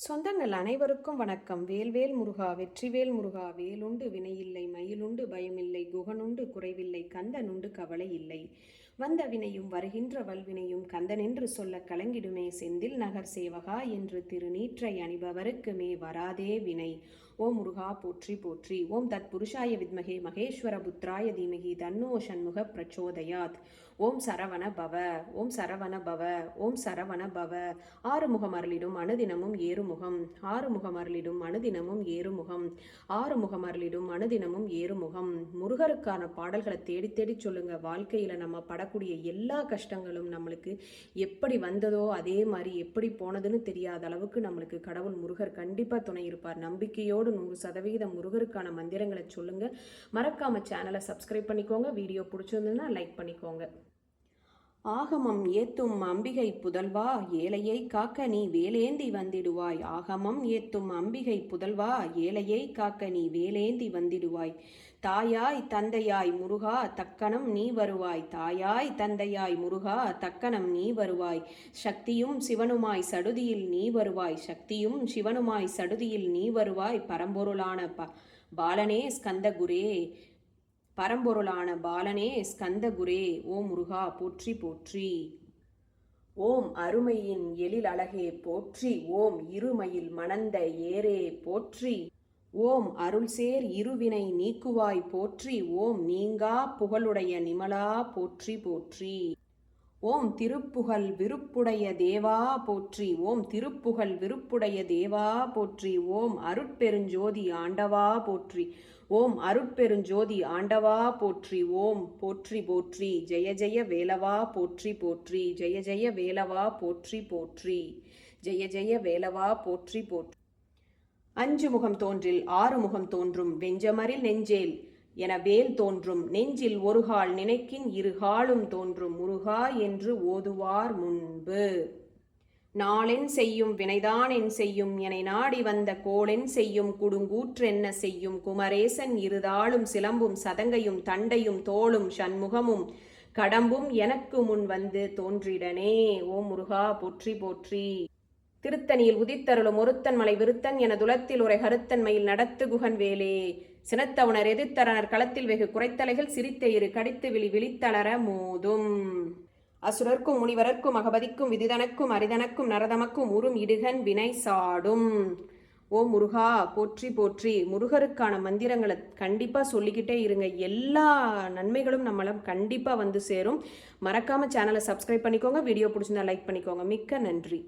சொந்தங்கள் அனைவருக்கும் வணக்கம். வேல்வேல் முருகா வெற்றிவேல் முருகா வேலுண்டு வினையில்லை மயிலுண்டு பயமில்லை குகனுண்டு குறைவில்லை கந்தனுண்டு கவலை இல்லை. வந்த வினையும் வருகின்ற வல்வினையும் கந்தனென்று சொல்ல கலங்கிடுமே செந்தில் நகர் சேவகா என்று திருநீற்றை அணிபவருக்கு மே வராதே வினை. ஓம் முருகா போற்றி போற்றி. ஓம் தத் புருஷாய வித்மகே மகேஸ்வர புத்ராய தீமகி தன்னோ சண்முக பிரச்சோதயாத். ஓம் சரவண பவ ஓம் சரவண பவ ஓம் சரவண பவ. ஆறுமுகம் அருளிடும் அனுதினமும் ஏறுமுகம் ஆறுமுகம் அருளிடும் அனுதினமும் ஏறுமுகம் ஆறுமுகம் அருளிடும் அனுதினமும் ஏறுமுகம். முருகருக்கான பாடல்களை தேடி தேடி சொல்லுங்க. வாழ்க்கையில நம்ம படக்கூடிய எல்லா கஷ்டங்களும் நம்மளுக்கு எப்படி வந்ததோ அதே மாதிரி எப்படி போனதுன்னு தெரியாத அளவுக்கு நம்மளுக்கு கடவுள் முருகர் கண்டிப்பா துணை இருப்பார். நம்பிக்கையோடு 100% முருகருக்கான மந்திரங்களை சொல்லுங்க. மறக்காம சேனலை சப்ஸ்கிரைப் பண்ணிக்கோங்க. வீடியோ பிடிச்சிருந்ததுன்னா லைக் பண்ணிக்கோங்க. ஆகமம் ஏத்தும் அம்பிகை புதல்வா ஏழையை காக்க நீ வேலேந்தி வந்திடுவாய். ஆகமம் ஏத்தும் அம்பிகை புதல்வா ஏழையை காக்க நீ வேலேந்தி வந்திடுவாய். தாயாய் தந்தையாய் முருகா தக்கணம் நீ வருவாய். தாயாய் தந்தையாய் முருகா தக்கணம் நீ வருவாய். சக்தியும் சிவனுமாய் சடுதியில் நீ வருவாய். சக்தியும் சிவனுமாய் சடுதியில் நீ வருவாய். பரம்பொருளான பாலனே ஸ்கந்தகுரே பரம்பொருளான பாலனே ஸ்கந்தகுரே. ஓம் முருகா போற்றி போற்றி. ஓம் அருமையின் எழில் அழகே போற்றி. ஓம் இருமையில் மணந்த ஏரே போற்றி. ஓம் அருள்சேர் இருவினை நீக்குவாய் போற்றி. ஓம் நீங்கா புகழுடைய நிமலா போற்றி போற்றி. ஓம் திருப்புகழ் விருப்புடைய தேவா போற்றி. ஓம் திருப்புகழ் விருப்புடைய தேவா போற்றி. ஓம் அருட்பெருஞ்சோதி ஆண்டவா போற்றி. ஓம் அருட்பெருஞ்சோதி ஆண்டவா போற்றி. ஓம் போற்றி போற்றி. ஜெய ஜெய வேலவா போற்றி போற்றி. ஜெய ஜெய வேலவா போற்றி போற்றி. ஜெய ஜெய வேலவா போற்றி போற்றி. 5 முகம் தோன்றில் 6 முகம் தோன்றும் வெஞ்சமரில் நெஞ்சேல் என வேல் தோன்றும். நெஞ்சில் ஒருகால் நினைக்கின் இருகாலும் தோன்றும் முருகா என்று ஓதுவார் முன்பு. நாளென் செய்யும் வினைதான் என் செய்யும் என நாடி வந்த கோளென் செய்யும் குடுங்கூற்றென்ன செய்யும். குமரேசன் இருதாளும் சிலம்பும் சதங்கையும் தண்டையும் தோளும் சண்முகமும் கடம்பும் எனக்கு முன் வந்து தோன்றிடனே. ஓம் முருகா போற்றி போற்றி. திருத்தணியில் உதித்தருளும் ஒருத்தன் மலை விருத்தன் என துலத்தில் உரை கருத்தன் மயில் நடத்து குகன் வேலே. சினத்தவனர் எதிர்த்தரனர் களத்தில் வெகு குறைத்தலைகள் சிரித்த இரு கடித்து விழித்தளர மோதும். அசுரர்க்கும் முனிவரர்க்கும் அகபதிக்கும் விதிதனக்கும் அரிதனக்கும் நரதமக்கும் உறும் இடுகன் வினை சாடும். ஓம் முருகா போற்றி போற்றி. முருகருக்கான மந்திரங்களை கண்டிப்பாக சொல்லிக்கிட்டே இருங்க. எல்லா நன்மைகளும் நம்மள கண்டிப்பாக வந்து சேரும். மறக்காமல் சேனலை சப்ஸ்கிரைப் பண்ணிக்கோங்க. வீடியோ பிடிச்சிருந்தா லைக் பண்ணிக்கோங்க. மிக்க நன்றி.